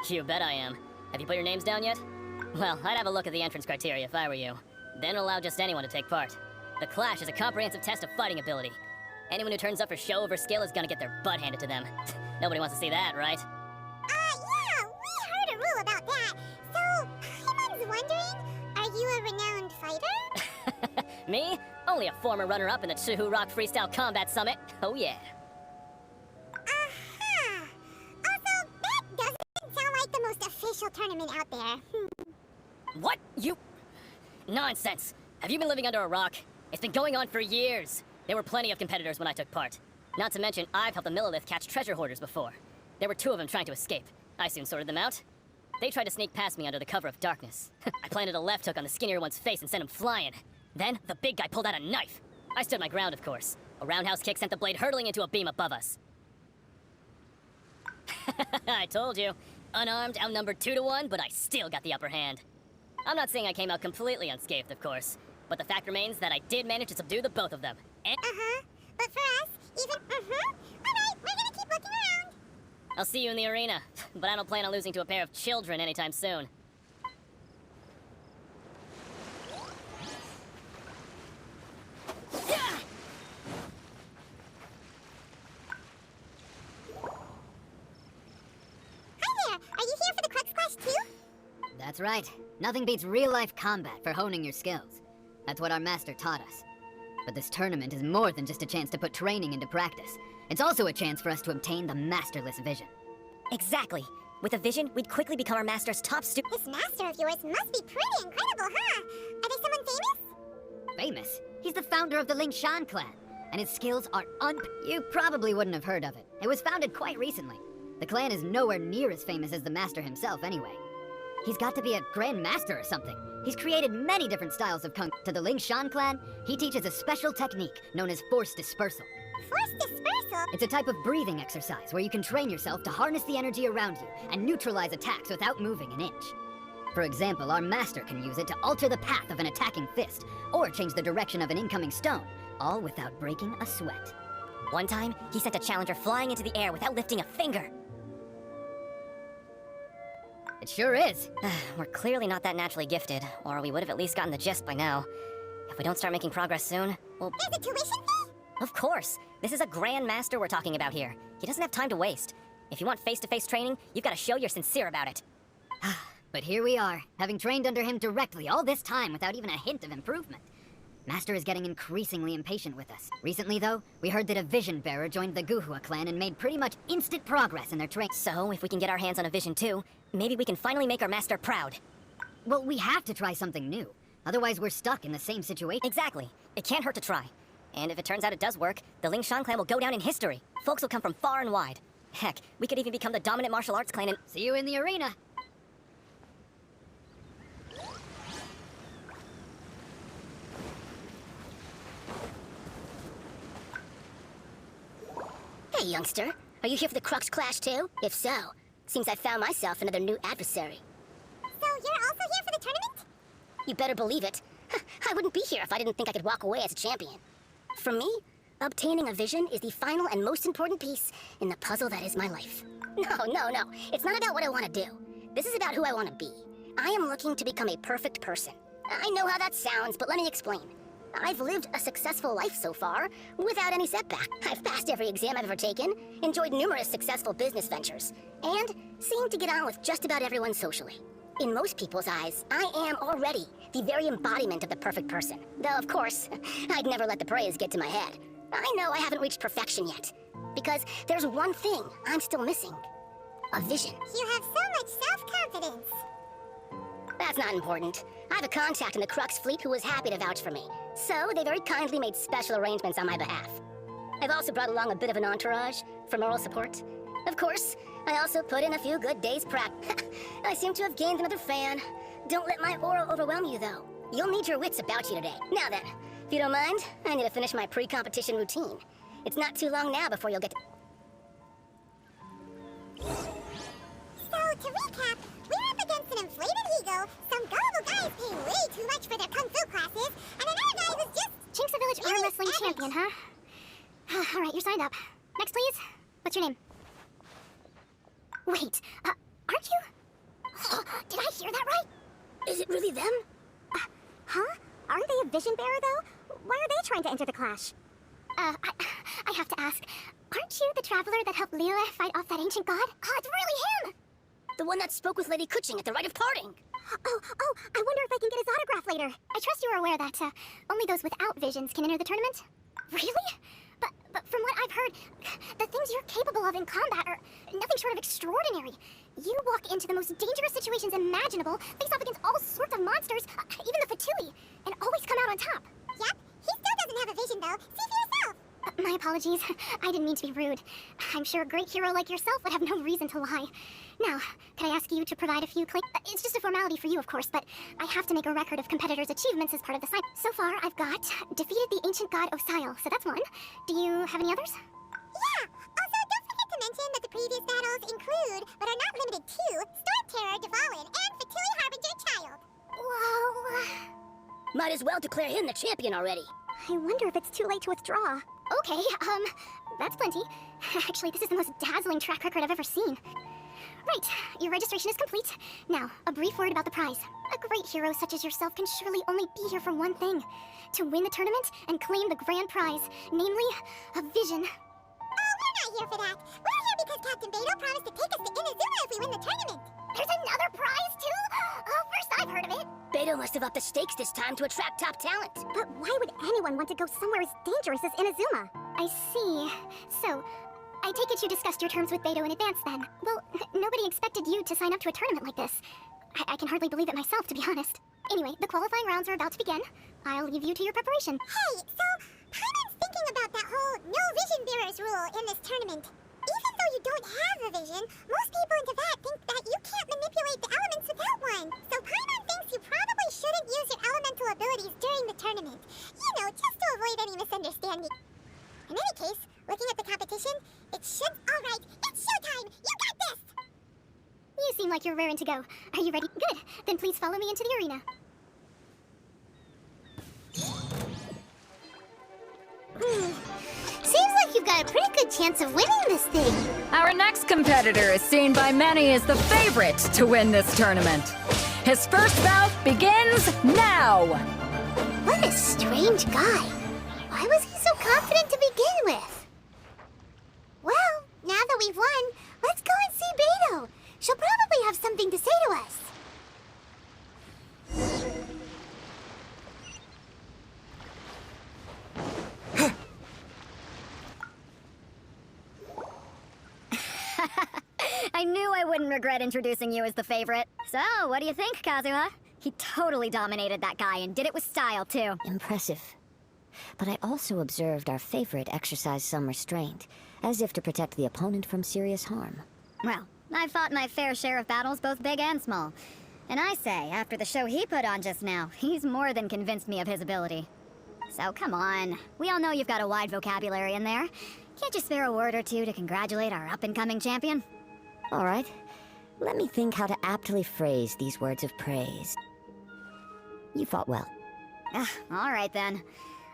You bet I am. Have you put your names down yet? Well, I'd have a look at the entrance criteria if I were you. Then allow just anyone to take part. The Clash is a comprehensive test of fighting ability. Anyone who turns up for show over skill is gonna get their butt handed to them. Nobody wants to see that, right? Yeah, we heard a rule about that. So, Paimon's wondering, are you a renowned fighter? Me? Only a former runner-up in the Chihu Rock Freestyle Combat Summit. Oh yeah. Aha! Also, that doesn't sound like the most official tournament out there. What? You... Nonsense. Have you been living under a rock? It's been going on for years. There were plenty of competitors when I took part. Not to mention, I've helped the Millilith catch treasure hoarders before. There were 2 of them trying to escape. I soon sorted them out. They tried to sneak past me under the cover of darkness. I planted a left hook on the skinnier one's face and sent him flying. Then, the big guy pulled out a knife. I stood my ground, of course. A roundhouse kick sent the blade hurtling into a beam above us. I told you. Unarmed, outnumbered 2 to 1, but I still got the upper hand. I'm not saying I came out completely unscathed, of course. But the fact remains that I did manage to subdue the both of them. And But for us, even, Alright, we're gonna keep looking around. I'll see you in the arena. But I don't plan on losing to a pair of children anytime soon. Are you here for the Crux Clash too? That's right. Nothing beats real-life combat for honing your skills. That's what our master taught us. But this tournament is more than just a chance to put training into practice. It's also a chance for us to obtain the masterless vision. Exactly. With a vision, we'd quickly become our master's top This master of yours must be pretty incredible, huh? Are they someone famous? Famous? He's the founder of the Lingshan clan, and his skills are You probably wouldn't have heard of it. It was founded quite recently. The clan is nowhere near as famous as the master himself anyway. He's got to be a grand master or something. He's created many different styles of kung. To the Lingshan clan, he teaches a special technique known as force dispersal. Force dispersal? It's a type of breathing exercise where you can train yourself to harness the energy around you and neutralize attacks without moving an inch. For example, our master can use it to alter the path of an attacking fist, or change the direction of an incoming stone, all without breaking a sweat. One time, he sent a challenger flying into the air without lifting a finger. It sure is. We're clearly not that naturally gifted, or we would have at least gotten the gist by now. If we don't start making progress soon, well... There's a tuition fee? Of course! This is a grand master we're talking about here. He doesn't have time to waste. If you want face-to-face training, you've got to show you're sincere about it. But here we are, having trained under him directly all this time without even a hint of improvement. Master is getting increasingly impatient with us. Recently, though, we heard that a vision bearer joined the Guhua clan and made pretty much instant progress in their training. So, if we can get our hands on a vision too, maybe we can finally make our master proud. Well, we have to try something new. Otherwise, we're stuck in the same situation. Exactly. It can't hurt to try. And if it turns out it does work, the Lingshan clan will go down in history. Folks will come from far and wide. Heck, we could even become the dominant martial arts clan and... See you in the arena! Hey, youngster. Are you here for the Crux Clash too? If so, seems I found myself another new adversary. So you're also here for the tournament? You better believe it. I wouldn't be here if I didn't think I could walk away as a champion. For me, obtaining a vision is the final and most important piece in the puzzle that is my life. No. It's not about what I want to do. This is about who I want to be. I am looking to become a perfect person. I know how that sounds, but let me explain. I've lived a successful life so far, without any setback. I've passed every exam I've ever taken, enjoyed numerous successful business ventures, and seem to get on with just about everyone socially. In most people's eyes, I am already the very embodiment of the perfect person. Though, of course, I'd never let the praise get to my head. I know I haven't reached perfection yet, because there's one thing I'm still missing. A vision. You have so much self-confidence. That's not important. I have a contact in the Crux fleet who was happy to vouch for me, so they very kindly made special arrangements on my behalf. I've also brought along a bit of an entourage for moral support. Of course, I also put in a few good days' practice. I seem to have gained another fan. Don't let my aura overwhelm you, though. You'll need your wits about you today. Now then, if you don't mind, I need to finish my pre-competition routine. It's not too long now before you'll get to... So, to recap, we're up against an inflated ego, some gullible guys paying way too much for their kung fu classes, and another guy who's just... Chink's a village arm wrestling champion, huh? Alright, you're signed up. Next, please. What's your name? Wait, Aren't you? Did I hear that right? Is it really them? Huh? Aren't they a vision bearer, though? Why are they trying to enter the clash? I have to ask. Aren't you the traveler that helped Leela fight off that ancient god? Oh, it's really him! The one that spoke with Lady Kuching at the rite of parting. Oh, I wonder if I can get his autograph later. I trust you are aware that only those without visions can enter the tournament. Really? But from what I've heard, the things you're capable of in combat are nothing short of extraordinary. You walk into the most dangerous situations imaginable, face off against all sorts of monsters, even the Fatui, and always come out on top. Yep, he still doesn't have a vision, though. See for yourself. My apologies. I didn't mean to be rude. I'm sure a great hero like yourself would have no reason to lie. Now, could I ask you to provide a few claims? It's just a formality for you, of course, but I have to make a record of competitors' achievements as part of the sign. So far, I've got defeated the ancient god Osile, so that's one. Do you have any others? Yeah, also don't forget to mention that the previous battles include, but are not limited to, Storm Terror, Dvalin, and Fatui Harbinger Child. Whoa. Might as well declare him the champion already. I wonder if it's too late to withdraw. Okay, that's plenty. Actually, this is the most dazzling track record I've ever seen. Right, your registration is complete. Now, a brief word about the prize. A great hero such as yourself can surely only be here for one thing. To win the tournament and claim the grand prize, namely, a vision. Oh, we're not here for that. We're here because Captain Beto promised to take us to Inazuma if we win the tournament. There's another prize, too? Oh, first I've heard of it. Beto must have upped the stakes this time to attract top talent. But why would anyone want to go somewhere as dangerous as Inazuma? I see. So, I take it you discussed your terms with Beto in advance then. Well, nobody expected you to sign up to a tournament like this. I can hardly believe it myself, to be honest. Anyway, the qualifying rounds are about to begin. I'll leave you to your preparation. Hey, so Paimon's thinking about that whole no vision bearers rule in this tournament. Even though you don't have a vision, most people in Teyvat think that you can't manipulate the elements without one. So Paimon thinks you probably shouldn't use your elemental abilities during the tournament. You know, just to avoid any misunderstanding. In any case, looking at the competition, it should... Alright, it's showtime! You got this! You seem like you're raring to go. Are you ready? Good. Then please follow me into the arena. Seems like you've got a pretty good chance of winning this thing. Our next competitor is seen by many as the favorite to win this tournament. His first bout begins now! What a strange guy. Why was he so confident to begin with? Well, now that we've won, let's go and see Beto. She'll probably have something to say to us. I knew I wouldn't regret introducing you as the favorite. So, what do you think, Kazuha? He totally dominated that guy and did it with style, too. Impressive. But I also observed our favorite exercise some restraint, as if to protect the opponent from serious harm. Well, I've fought my fair share of battles, both big and small. And I say, after the show he put on just now, he's more than convinced me of his ability. So come on. We all know you've got a wide vocabulary in there. Can't you spare a word or two to congratulate our up-and-coming champion? All right. Let me think how to aptly phrase these words of praise. You fought well. All right then.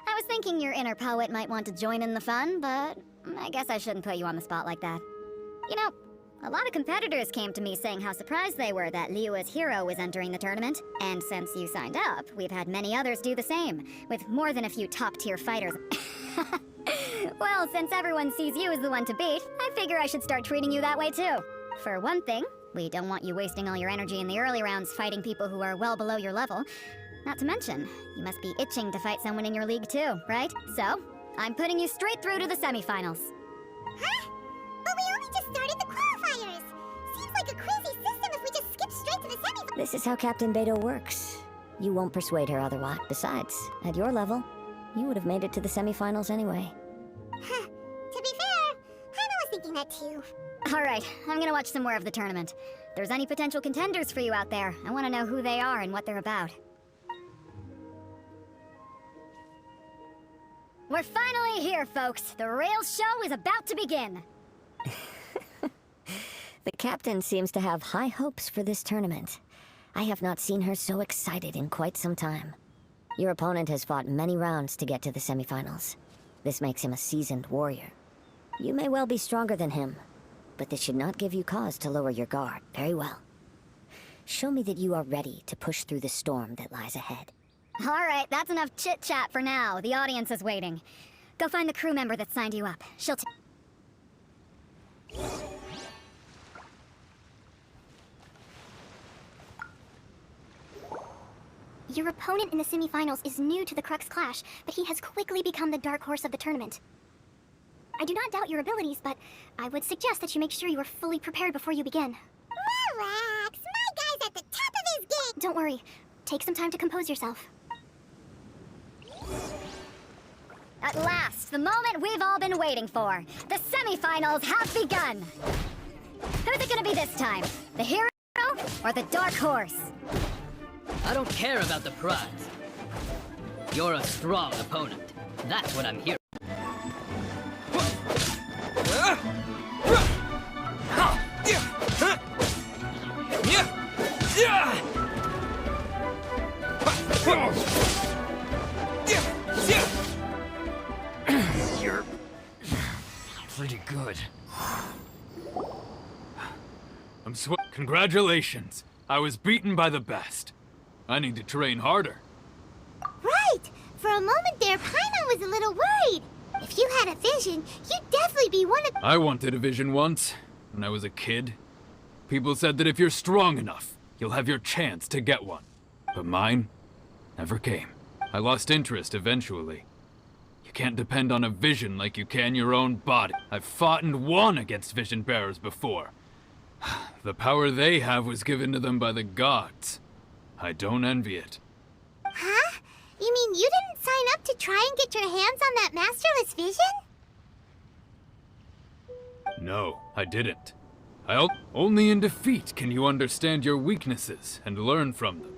I was thinking your inner poet might want to join in the fun, but I guess I shouldn't put you on the spot like that. You know, a lot of competitors came to me saying how surprised they were that Liyue's hero was entering the tournament. And since you signed up, we've had many others do the same, with more than a few top-tier fighters. Well, since everyone sees you as the one to beat, I figure I should start treating you that way too. For one thing, we don't want you wasting all your energy in the early rounds fighting people who are well below your level. Not to mention, you must be itching to fight someone in your league too, right? So, I'm putting you straight through to the semifinals. Huh? But we only just started the qualifiers. Seems like a crazy system if we just skip straight to the semifinals. This is how Captain Beto works. You won't persuade her otherwise. Besides, at your level, you would have made it to the semifinals anyway. Huh. To be fair, Hana was thinking that too. Alright, I'm gonna watch some more of the tournament. If there's any potential contenders for you out there, I want to know who they are and what they're about. We're finally here, folks. The real show is about to begin. The captain seems to have high hopes for this tournament. I have not seen her so excited in quite some time. Your opponent has fought many rounds to get to the semifinals. This makes him a seasoned warrior. You may well be stronger than him, but this should not give you cause to lower your guard. Very well. Show me that you are ready to push through the storm that lies ahead. All right, that's enough chit-chat for now. The audience is waiting. Go find the crew member that signed you up. She'll Your opponent in the semifinals is new to the Crux Clash, but he has quickly become the dark horse of the tournament. I do not doubt your abilities, but I would suggest that you make sure you are fully prepared before you begin. Relax, my guy's at the top of his game! Don't worry. Take some time to compose yourself. At last, the moment we've all been waiting for. The semifinals have begun. Who's it gonna be this time? The hero or the dark horse? I don't care about the prize. You're a strong opponent. That's what I'm here. You're pretty good. Congratulations. I was beaten by the best. I need to train harder. Right! For a moment there, Paimon was a little worried. If you had a vision, you'd definitely be one of— I wanted a vision once, when I was a kid. People said that if you're strong enough, you'll have your chance to get one. But mine never came. I lost interest eventually. You can't depend on a vision like you can your own body. I've fought and won against vision bearers before. The power they have was given to them by the gods. I don't envy it. Huh? You mean you didn't sign up to try and get your hands on that masterless vision? No, I didn't. Only in defeat can you understand your weaknesses and learn from them.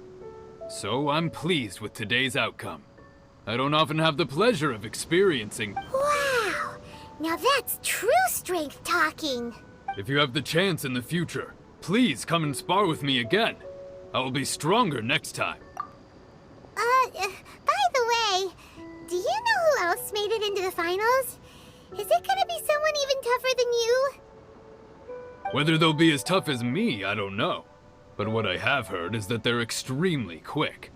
So I'm pleased with today's outcome. I don't often have the pleasure of experiencing— Wow! Now that's true strength talking. If you have the chance in the future, please come and spar with me again. I will be stronger next time. By the way, do you know who else made it into the finals? Is it gonna be someone even tougher than you? Whether they'll be as tough as me, I don't know. But what I have heard is that they're extremely quick.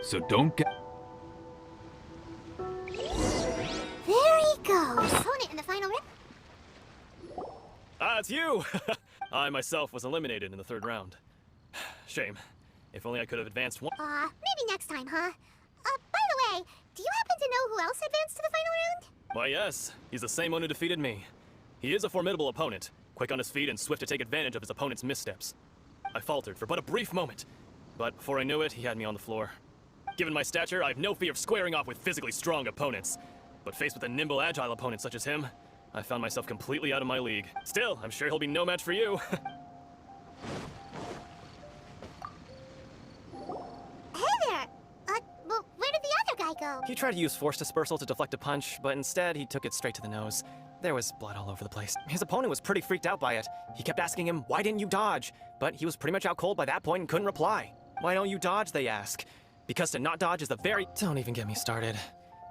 So don't get— There he goes. Opponent in the final round. Ah, it's you! I myself was eliminated in the third round. Shame. If only I could have advanced one— Maybe next time, huh? By the way, do you happen to know who else advanced to the final round? Why, yes. He's the same one who defeated me. He is a formidable opponent, quick on his feet and swift to take advantage of his opponent's missteps. I faltered for but a brief moment, but before I knew it, he had me on the floor. Given my stature, I have no fear of squaring off with physically strong opponents. But faced with a nimble, agile opponent such as him, I found myself completely out of my league. Still, I'm sure he'll be no match for you. Hey there! Well, where did the other guy go? He tried to use force dispersal to deflect a punch, but instead he took it straight to the nose. There was blood all over the place. His opponent was pretty freaked out by it. He kept asking him, why didn't you dodge? But he was pretty much out cold by that point and couldn't reply. Why don't you dodge, they ask. Because to not dodge is the very— Don't even get me started.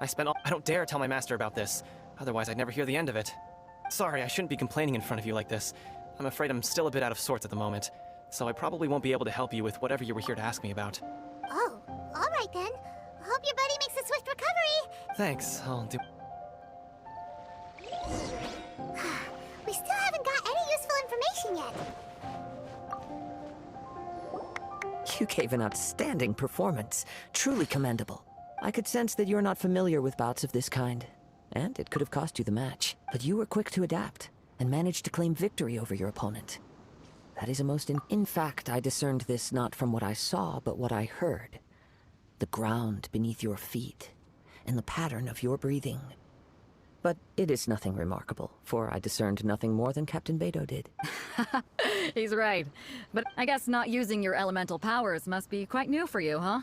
I don't dare tell my master about this. Otherwise I'd never hear the end of it. Sorry, I shouldn't be complaining in front of you like this. I'm afraid I'm still a bit out of sorts at the moment. So I probably won't be able to help you with whatever you were here to ask me about. Oh, alright then. Hope your buddy makes a swift recovery. Thanks, I'll do— We still haven't got any useful information yet. You gave an outstanding performance. Truly commendable. I could sense that you're not familiar with bouts of this kind, and it could have cost you the match. But you were quick to adapt, and managed to claim victory over your opponent. That is a most— In fact, I discerned this not from what I saw, but what I heard. The ground beneath your feet, and the pattern of your breathing. But it is nothing remarkable, for I discerned nothing more than Captain Beto did. He's right. But I guess not using your elemental powers must be quite new for you, huh?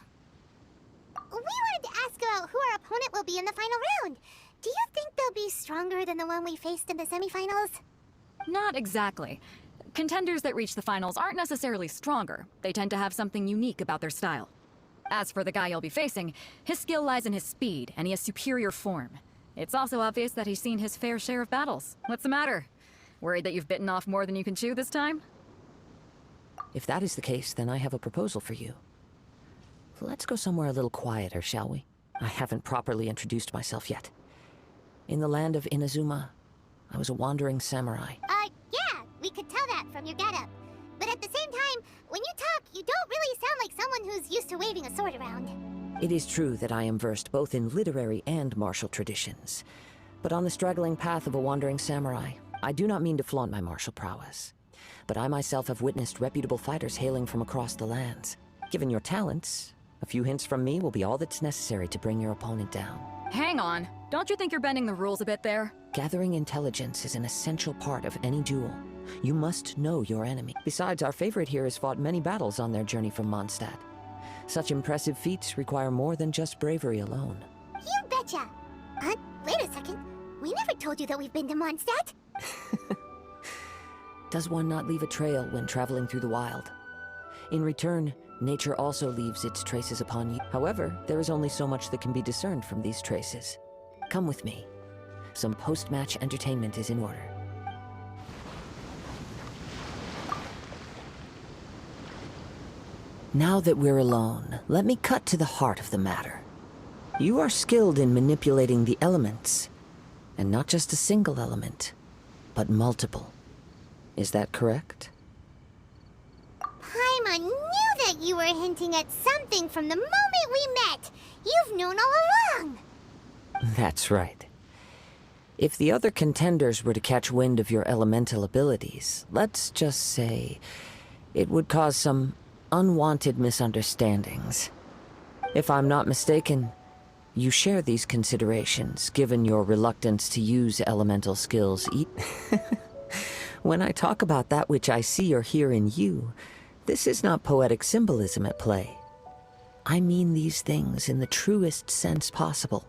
We wanted to ask about who our opponent will be in the final round. Do you think they'll be stronger than the one we faced in the semifinals? Not exactly. Contenders that reach the finals aren't necessarily stronger. They tend to have something unique about their style. As for the guy you'll be facing, his skill lies in his speed, and he has superior form. It's also obvious that he's seen his fair share of battles. What's the matter? Worried that you've bitten off more than you can chew this time? If that is the case, then I have a proposal for you. Let's go somewhere a little quieter, shall we? I haven't properly introduced myself yet. In the land of Inazuma, I was a wandering samurai. Yeah, we could tell that from your getup. But at the same time, when you talk, you don't really sound like someone who's used to waving a sword around. It is true that I am versed both in literary and martial traditions. But on the straggling path of a wandering samurai, I do not mean to flaunt my martial prowess. But I myself have witnessed reputable fighters hailing from across the lands. Given your talents, a few hints from me will be all that's necessary to bring your opponent down. Hang on. Don't you think you're bending the rules a bit there? Gathering intelligence is an essential part of any duel. You must know your enemy. Besides, our favorite here has fought many battles on their journey from Mondstadt. Such impressive feats require more than just bravery alone. You betcha! Wait a second. We never told you that we've been to Mondstadt. Does one not leave a trail when traveling through the wild? In return, nature also leaves its traces upon you. However, there is only so much that can be discerned from these traces. Come with me. Some post-match entertainment is in order. Now that we're alone, let me cut to the heart of the matter. You are skilled in manipulating the elements, and not just a single element, but multiple. Is that correct? Paimon knew that you were hinting at something from the moment we met. You've known all along. That's right. If the other contenders were to catch wind of your elemental abilities, let's just say it would cause some unwanted misunderstandings. If I'm not mistaken, you share these considerations, given your reluctance to use elemental skills. When I talk about that which I see or hear in you, this is not poetic symbolism at play. I mean these things in the truest sense possible.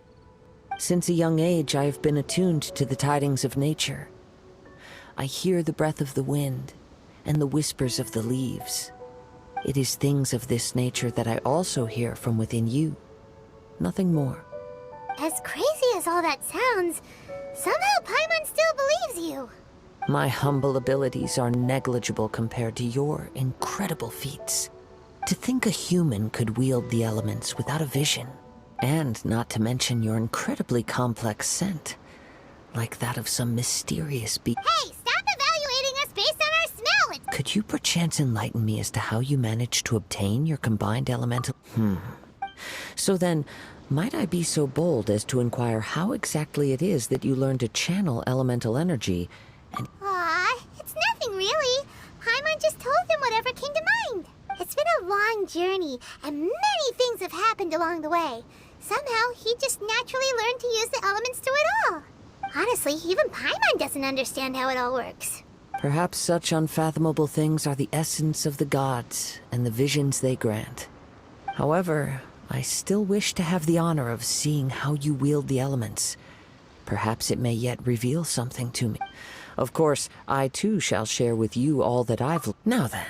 Since a young age, I have been attuned to the tidings of nature. I hear the breath of the wind and the whispers of the leaves. It is things of this nature that I also hear from within you. Nothing more. As crazy as all that sounds, somehow Paimon still believes you. My humble abilities are negligible compared to your incredible feats. To think a human could wield the elements without a vision, and not to mention your incredibly complex scent, like that of some mysterious beast. Hey, stop evaluating us based on our smell! Could you perchance enlighten me as to how you managed to obtain your combined elemental? So then, might I be so bold as to inquire how exactly it is that you learned to channel elemental energy and... Aw, it's nothing really. Paimon just told him whatever came to mind. It's been a long journey, and many things have happened along the way. Somehow, he just naturally learned to use the elements through it all. Honestly, even Paimon doesn't understand how it all works. Perhaps such unfathomable things are the essence of the gods and the visions they grant. However, I still wish to have the honor of seeing how you wield the elements. Perhaps it may yet reveal something to me. Of course, I too shall share with you all that I've... Now then.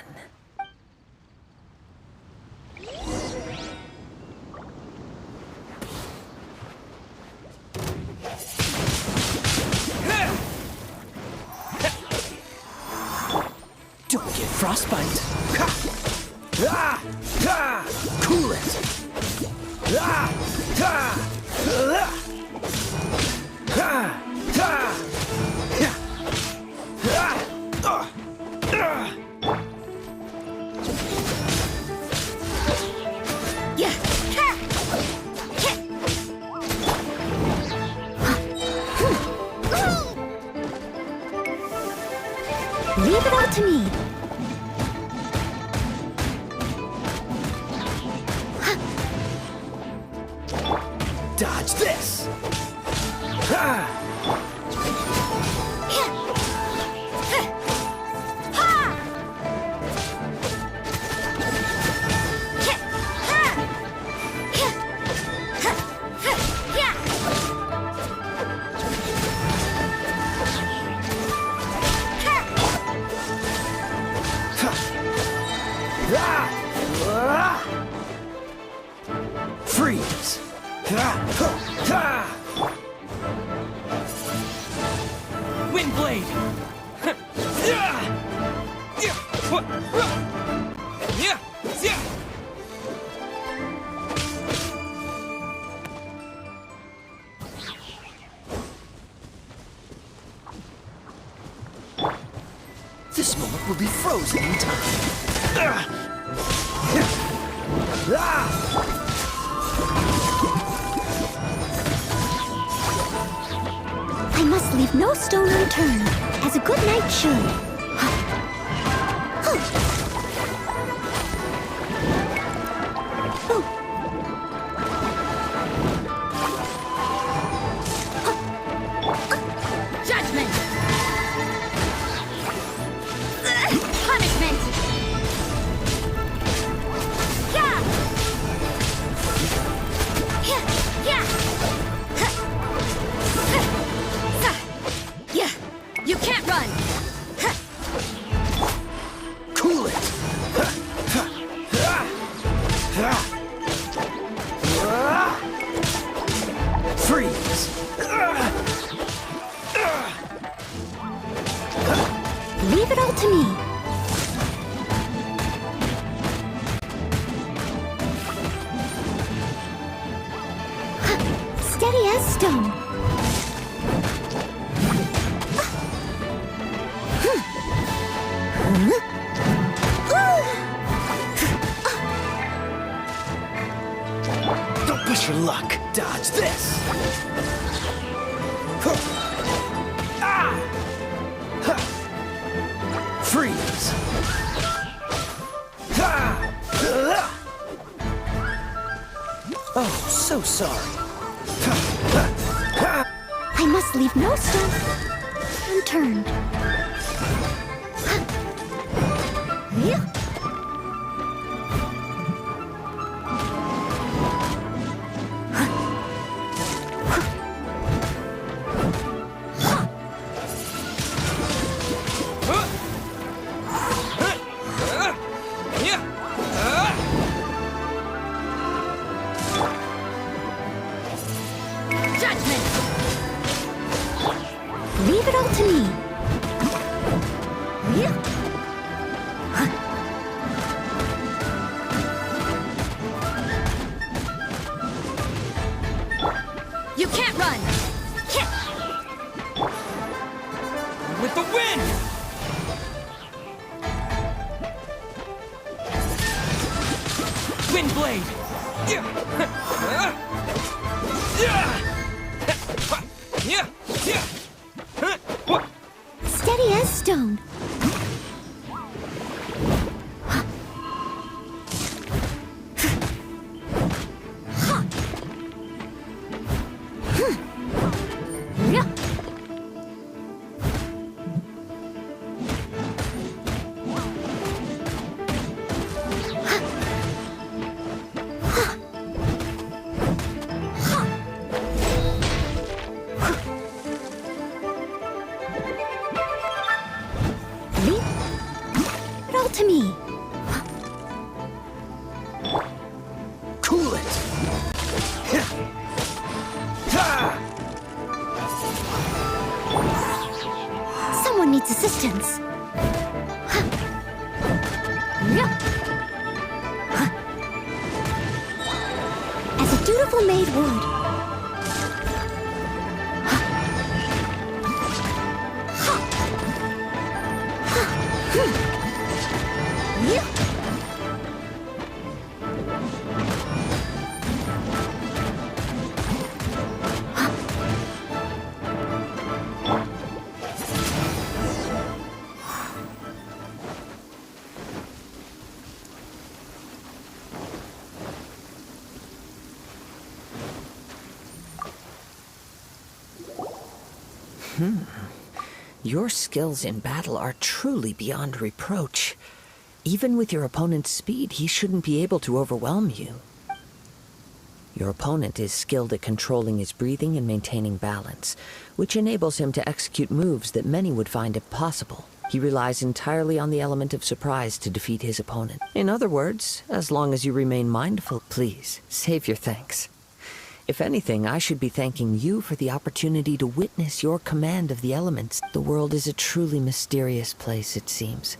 Don't get frostbite. Cool it. Leave it all to me. Dodge this. Freeze. This moment will be frozen in time. I must leave no stone unturned, as a good knight should. Judgment! Punishment! Yeah! Yeah! You can't run! Cool it! Freeze! Leave it all to me. Steady as stone. Don't push your luck. Dodge this! Freeze! Oh, so sorry. I must leave no stone unturned. Judgment! Leave it all to me. You can't run! With the wind! Wind blade! Steady as stone. Leave it all to me. Cool it! Someone needs assistance. As a dutiful maid would. Your skills in battle are truly beyond reproach. Even with your opponent's speed, he shouldn't be able to overwhelm you. Your opponent is skilled at controlling his breathing and maintaining balance, which enables him to execute moves that many would find impossible. He relies entirely on the element of surprise to defeat his opponent. In other words, as long as you remain mindful, please, save your thanks. If anything, I should be thanking you for the opportunity to witness your command of the elements. The world is a truly mysterious place, it seems,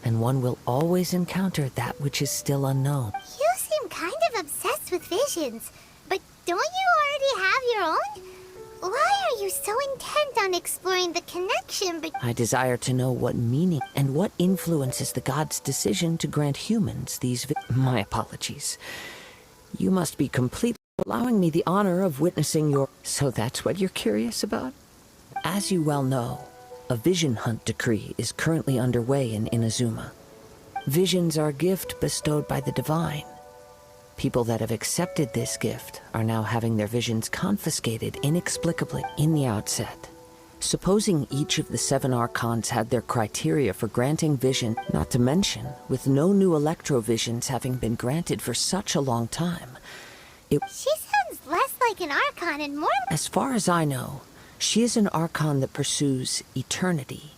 and one will always encounter that which is still unknown. You seem kind of obsessed with visions, but don't you already have your own? Why are you you're so intent on exploring the connection between... I desire to know what meaning and what influences the god's decision to grant humans these My apologies. You must be completely allowing me the honor of witnessing your... So that's what you're curious about? As you well know, a vision hunt decree is currently underway in Inazuma. Visions are a gift bestowed by the divine. People that have accepted this gift are now having their visions confiscated inexplicably in the outset. Supposing each of the 7 Archons had their criteria for granting vision, not to mention, with no new electrovisions having been granted for such a long time, it... She sounds less like an Archon and more... As far as I know, she is an Archon that pursues eternity.